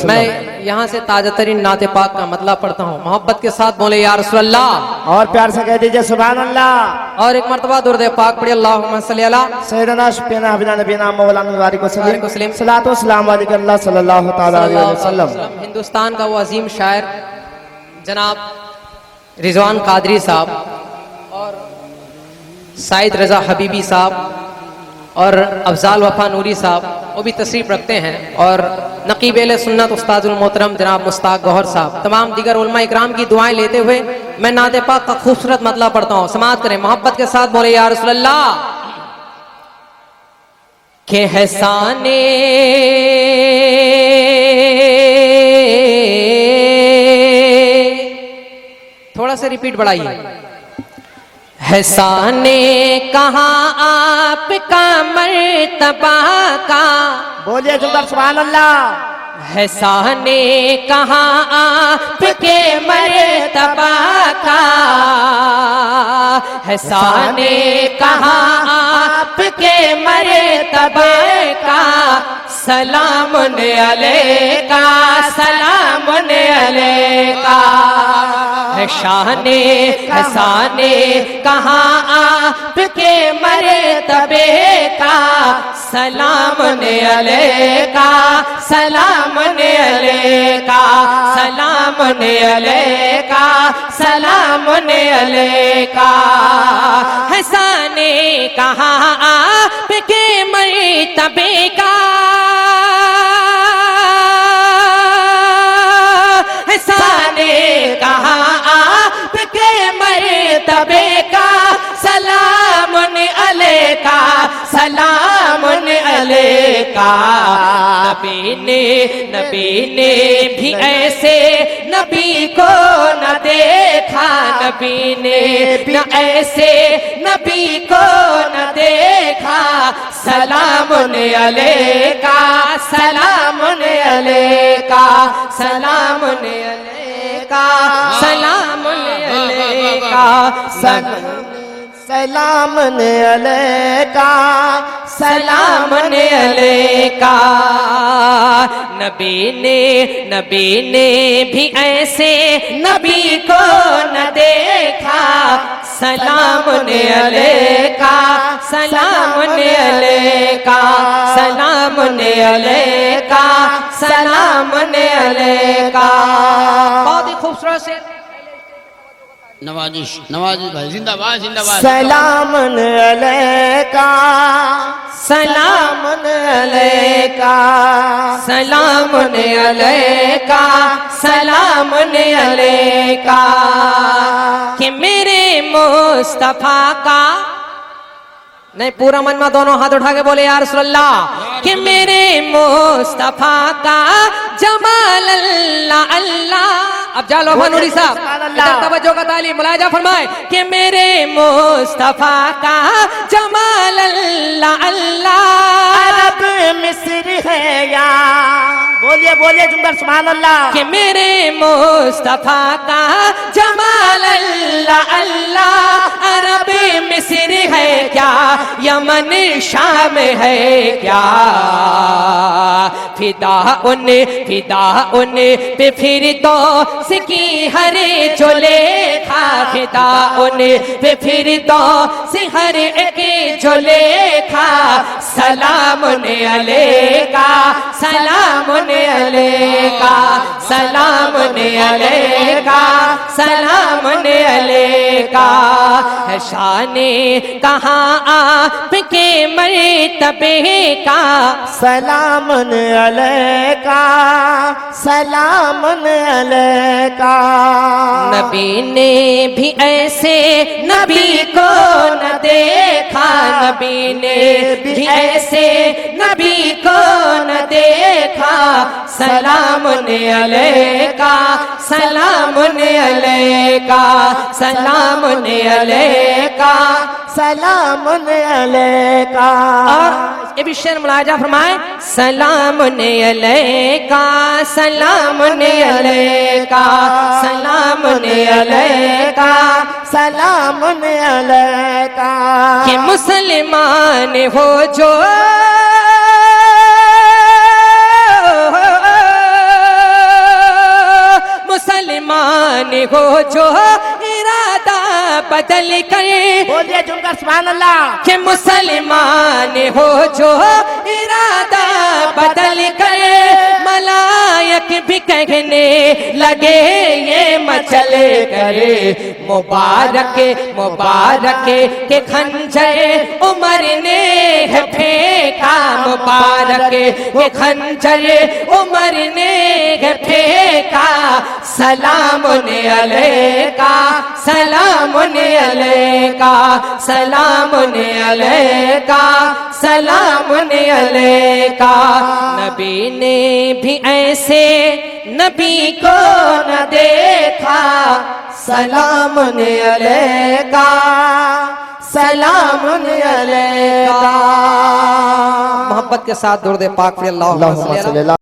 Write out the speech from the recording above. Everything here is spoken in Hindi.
मैं यहाँ से ताज़तरीन नाते पाक का मतलब पढ़ता हूँ। मोहब्बत के साथ बोले या रसूल अल्लाह, और प्यार से कह दीजिए सुभान अल्लाह। और एक मर्तबा दुरूद पाक पढ़िए अल्लाहुम्मा सल्ली अला सैयदना शफीना हबीबना नबीना मौलाना मुबारक वसल्लम सलातो सलाम अलैहि सल्लल्लाहु तआला अलैहि वसल्लम। हिंदुस्तान का वो अजीम शायर जनाब रिजवान कादरी साहब और साइद रजा हबीबी साहब और अफजाल वफा नूरी साहब वो भी तशरीफ़ रखते हैं, और नकीब अहले सुन्नत उस्तादुल मोहतरम जनाब मुश्ताक गौहर साहब, तमाम दीगर उलमा इकराम की दुआएं लेते हुए मैं नाते पाक का खूबसूरत मतलब पढ़ता हूँ। समाअत करें, मोहब्बत के साथ बोले या रसूल अल्लाह। के हसाने थोड़ा सा रिपीट बढ़ाइए। हसाने कहाँ आपका मर्तबा का, बोलिए जुमला सुभान अल्लाह। हसाने कहाँ आपके मर्तबा का, हसाने कहाँ आपके मर्तबा का, सलाम अलैका सलाम अलैका। शाने हसाने कहाँ आपके मर्तबे का, सलाम अलैका सलाम अलैका सलाम अलैका सलाम अलैका। हसाने कहाँ आपके मर्तबे का, हसाने कहाँ आपके मर्तबे का, सलाम अलैका सलाम अलैका। नबी ने भी ऐसे नबी को न देखा, नबी ने भी ऐसे नबी को न देखा, सलाम अलैका सलाम अलैका सलाम अलैका सलाम अलैका सलाम अलैका सलाम अलैका। नबी ने भी ऐसे नबी को न देखा, सलाम अलैका सलाम अलैका सलाम अलैका सलाम अलैका। बहुत ही खूबसूरत से नवाजी भाई जिंदाबाद जिंदाबाद। सलाम अलैका सलाम अलैका सलाम अलैका सलाम अलैका। कि मेरे मुस्तफा का, नहीं पूरा मन में दोनों हाथ उठा के बोले या रसूल अल्लाह। कि मेरे मुस्तफा का जमाल अल्लाह अल्लाह। अब जालो नूरी साहब तवज्जो का तालीम मुलाहिजा फरमाए। कि मेरे मुस्तफा का जमाल अल्लाह अल्लाह। अरब मिस्र है या, बोलिए बोलिए जुमला सुभान अल्लाह। कि मेरे मुस्तफा का जमाल अल्लाह अल्लाह। अरब मिस्र है क्या, यमन शाम है क्या, फिदा उन पे फिर तो सिकी हरे जो लेखा, फिदा उन पे फिर तो सिहर एक जो लेखा, सलाम अलैका सलाम अलैका सलाम अलैका सलाम अलैका। शाने कहाँ आपके मर्तबे का, सलाम अलैका सलाम अलैका। नबी ने भी ऐसे नबी को न देखा, नबी ने भी ऐसे नबी को न देखा, सलाम अलैका सलाम अलैका सलाम अलैका सलाम अलैका। और ये भी शेर मुलाहिजा फरमाए। सलाम अलैका सलाम अलैका सलाम अलैका सलाम अलैका। कि मुसलमान हो जो हो जो इरादा बदल कर, बोलिए जुमकर सुभान अल्लाह। कि मुसलमान हो जो इरादा बदल कर, मलायक भी कहने लगे ये मचल करे। मुबारक मुबारक के खंजर उमर ने है फेंका, मुबारक के खंजर उमर ने है फेंका। सलाम अलैका, सलाम अलैका, सलाम अलैका, सलाम अलैका। नबी ने भी ऐसे नबी को न देखा। सलाम अलैका, सलाम अलैका। मोहब्बत के साथ दुरूद पाक पे अल्लाहुम्मा सल्ली अला